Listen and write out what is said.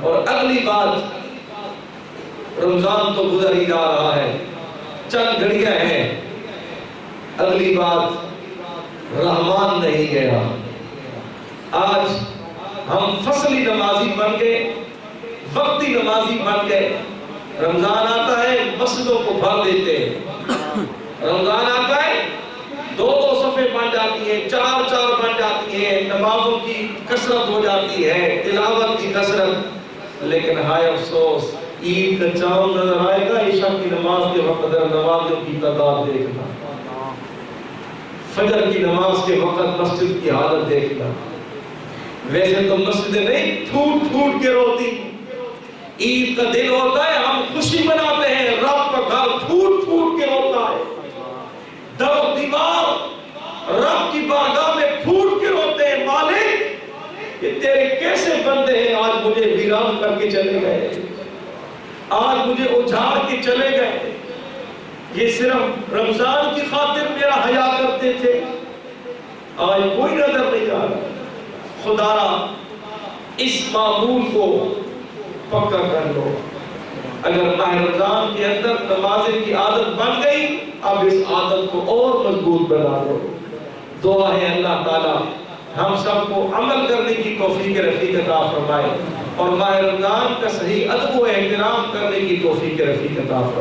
اور اگلی بات، رمضان تو گزر ہی جا رہا ہے، چند گھڑیاں ہیں، اگلی بات رحمان نہیں گیا۔ آج ہم فصلی نمازی بن گئے، وقتی نمازی بن گئے۔ رمضان آتا ہے مسجدوں کو بھر دیتے ہیں، رمضان آتا ہے دو دو صفیں بن جاتی ہیں، چار چار بن جاتی ہیں، نمازوں کی کثرت ہو جاتی ہے، تلاوت کی کثرت۔ لیکن ہائے افسوس، عید کا چاند نظر آئے گا، عشاء کی نماز کے وقت نمازوں کی تعداد دیکھنا، فجر کی نماز کے وقت مسجد کی حالت دیکھنا۔ ویسے تو مسجدیں نہیں پھوٹ پھوٹ کے روتی، عید کا دن ہوتا ہے ہم خوشی مناتے ہیں، رب کا گھر پھوٹ پھوٹ کے روتا ہے، در و دیوار رب کی بارگاہ میں پھوٹ کے روتے ہیں، مالک یہ تیرے کیسے بندے ہیں، آج مجھے ویران کر کے چلے گئے، آج مجھے اجاڑ کے چلے گئے۔ یہ صرف رمضان کی خاطر میرا حیا کرتے تھے، آج کوئی نظر نہیں آ رہا۔ خدا اس معمول کو پکا کر لو۔ اگر ماہ رمضان کے اندر نمازیں کی عادت بن گئی، اب اس عادت کو اور مضبوط بنا لو۔ دعا ہے اللہ تعالیٰ ہم سب کو عمل کرنے کی توفیق رفیق عطا فرمائے، اور ماہ رمضان کا صحیح ادب و احترام کرنے کی توفیق رفیق عطا فرمائے۔